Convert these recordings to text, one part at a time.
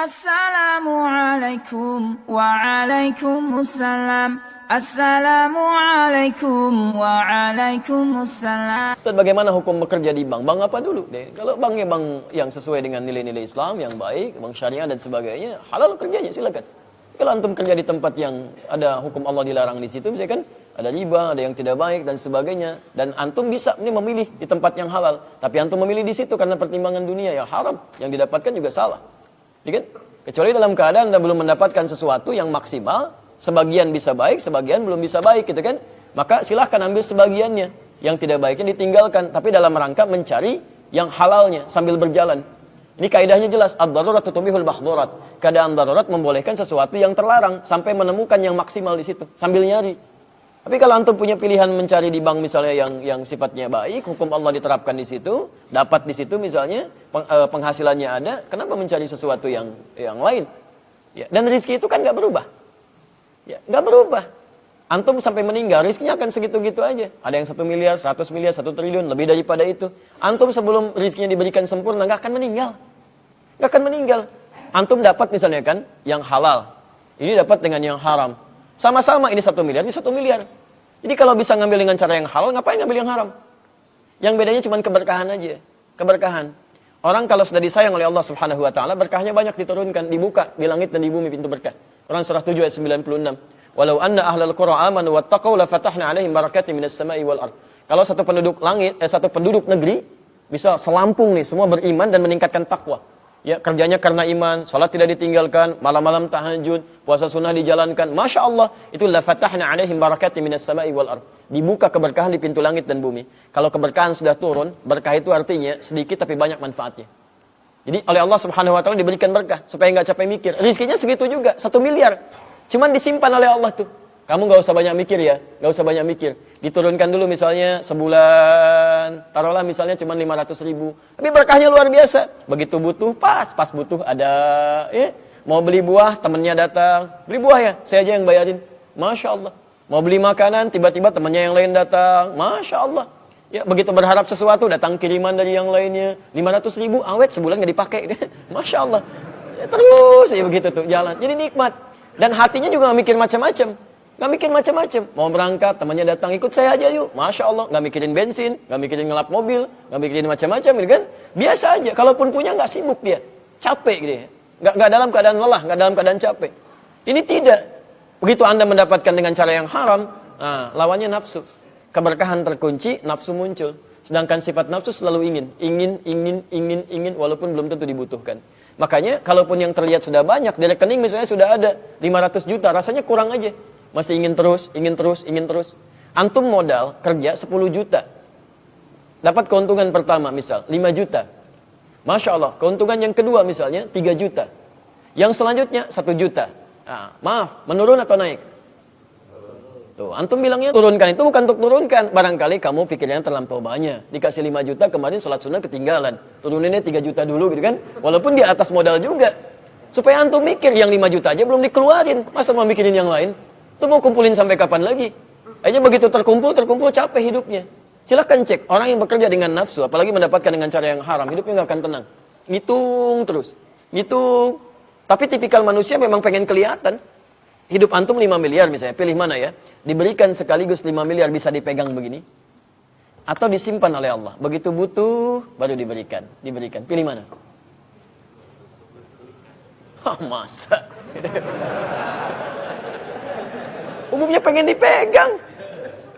Assalamualaikum waalaikumsalam. Assalamualaikum waalaikumsalam. Ustaz, bagaimana hukum bekerja di bank? Bank apa dulu deh? Kalau banknya bank yang sesuai dengan nilai-nilai Islam yang baik, bank syariah dan sebagainya, halal kerjanya, silakan. Kalau antum kerja di tempat yang ada hukum Allah dilarang di situ, misalkan ada riba, ada yang tidak baik dan sebagainya, dan antum bisa ini memilih di tempat yang halal, tapi antum memilih di situ karena pertimbangan dunia yang haram, yang didapatkan juga salah. Ya kan? Kecuali dalam keadaan Anda belum mendapatkan sesuatu yang maksimal, sebagian bisa baik, sebagian belum bisa baik, gitu kan? Maka silahkan ambil sebagiannya, yang tidak baiknya ditinggalkan, tapi dalam rangka mencari yang halalnya sambil berjalan. Ini kaidahnya jelas, ad-darurat tubihul mahdzurat. Keadaan darurat membolehkan sesuatu yang terlarang sampai menemukan yang maksimal di situ sambil nyari. Tapi kalau antum punya pilihan mencari di bank misalnya yang sifatnya baik, hukum Allah diterapkan di situ, dapat di situ misalnya, penghasilannya ada, kenapa mencari sesuatu yang lain? Ya, dan rezeki itu kan nggak berubah. Ya, nggak berubah. Antum sampai meninggal, rezekinya akan segitu-gitu aja. Ada yang 1 miliar, 100 miliar, 1 triliun, lebih daripada itu. Antum sebelum rezekinya diberikan sempurna, nggak akan meninggal. Nggak akan meninggal. Antum dapat misalnya kan, yang halal. Ini dapat dengan yang haram. Sama-sama ini 1 miliar, ini 1 miliar. Jadi kalau bisa ngambil dengan cara yang halal, ngapain ngambil yang haram? Yang bedanya cuma keberkahan aja. Keberkahan. Orang kalau sudah disayang oleh Allah Subhanahu wa taala, berkahnya banyak diturunkan, dibuka di langit dan di bumi pintu berkah. Quran surah 7 ayat 96. Walau anna ahlal qura amanu wattaqau la fatahna 'alaihim barakatin minas sama'i wal ardh. Kalau satu penduduk negeri bisa selampung nih, semua beriman dan meningkatkan takwa. Ya, kerjanya karena iman, salat tidak ditinggalkan, malam-malam tahajud, puasa sunnah dijalankan. Masya Allah, itu la fatahna 'alaihim barakatin minas sama'i wal ardh. Dibuka keberkahan di pintu langit dan bumi. Kalau keberkahan sudah turun, berkah itu artinya sedikit tapi banyak manfaatnya. Jadi oleh Allah Subhanahu wa taala diberikan berkah supaya enggak capek mikir. Rezekinya segitu juga, 1 miliar. Cuman disimpan oleh Allah tuh. Kamu enggak usah banyak mikir ya, enggak usah banyak mikir. Diturunkan dulu misalnya sebulan, taruhlah misalnya cuma 500.000. Tapi berkahnya luar biasa. Begitu butuh, pas butuh ada, ya. Mau beli buah, temennya datang. Beli buah ya, saya aja yang bayarin. Masya Allah. Mau beli makanan, tiba-tiba temennya yang lain datang. Masya Allah. Ya, begitu berharap sesuatu, datang kiriman dari yang lainnya. 500.000, awet sebulan nggak dipakai. Masya Allah. Ya, terus ya begitu tuh, jalan. Jadi nikmat. Dan hatinya juga nggak mikir macam-macam. Nggak mikir macam-macam. Mau berangkat, temannya datang, ikut saya aja yuk. Masya Allah, nggak mikirin bensin, nggak mikirin ngelap mobil, nggak mikirin macam-macam, gitu kan? Biasa aja. Kalaupun punya nggak sibuk dia, capek gitu ya. Nggak dalam keadaan lelah, nggak dalam keadaan capek. Ini tidak. Begitu Anda mendapatkan dengan cara yang haram, nah, lawannya nafsu. Keberkahan terkunci, nafsu muncul. Sedangkan sifat nafsu selalu ingin, walaupun belum tentu dibutuhkan. Makanya, kalaupun yang terlihat sudah banyak, di rekening misalnya sudah ada 500 juta, rasanya kurang aja. Masih ingin terus. Antum modal kerja 10 juta. Dapat keuntungan pertama misal 5 juta. Masya Allah, keuntungan yang kedua misalnya 3 juta. Yang selanjutnya 1 juta. Nah, maaf, menurun atau naik? Tuh, antum bilangnya turunkan, itu bukan untuk turunkan. Barangkali kamu pikirnya terlampau banyak. Dikasih 5 juta, kemarin sholat sunnah ketinggalan. Turuninnya 3 juta dulu gitu kan. Walaupun di atas modal juga. Supaya antum mikir, yang 5 juta aja belum dikeluarin. Masa mau mikirin yang lain? Itu mau kumpulin sampai kapan lagi? Aja begitu terkumpul capek hidupnya. Silahkan cek, orang yang bekerja dengan nafsu, apalagi mendapatkan dengan cara yang haram, hidupnya nggak akan tenang. Ngitung terus. Ngitung. Tapi tipikal manusia memang pengen kelihatan. Hidup antum 5 miliar misalnya, pilih mana ya? Diberikan sekaligus 5 miliar bisa dipegang begini. Atau disimpan oleh Allah. Begitu butuh, baru diberikan. Pilih mana? Oh, masa? Umumnya pengen dipegang.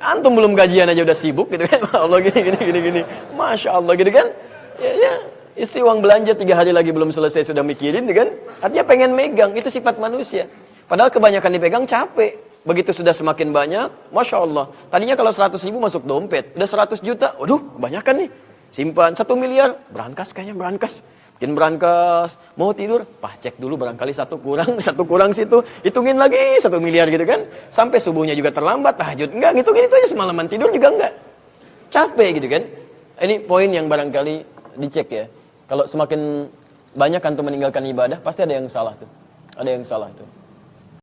Antum belum gajian aja udah sibuk gitu kan. Allah gini. Masya Allah gitu kan. Ya. Isi uang belanja 3 hari lagi belum selesai sudah mikirin gitu kan. Artinya pengen megang. Itu sifat manusia. Padahal kebanyakan dipegang capek. Begitu sudah semakin banyak, Masya Allah. Tadinya kalau 100.000 masuk dompet. Udah 100 juta. Waduh, kebanyakan nih. Simpan 1 miliar. Berangkas kayaknya, berangkas. Bikin berangkas. Mau tidur, cek dulu barangkali satu kurang situ. Hitungin lagi 1 miliar gitu kan. Sampai subuhnya juga terlambat, tahajud. Enggak, gitu aja semalaman tidur juga enggak. Capek gitu kan. Ini poin yang barangkali dicek ya. Kalau semakin banyak antum meninggalkan ibadah, pasti ada yang salah tuh. Ada yang salah tuh.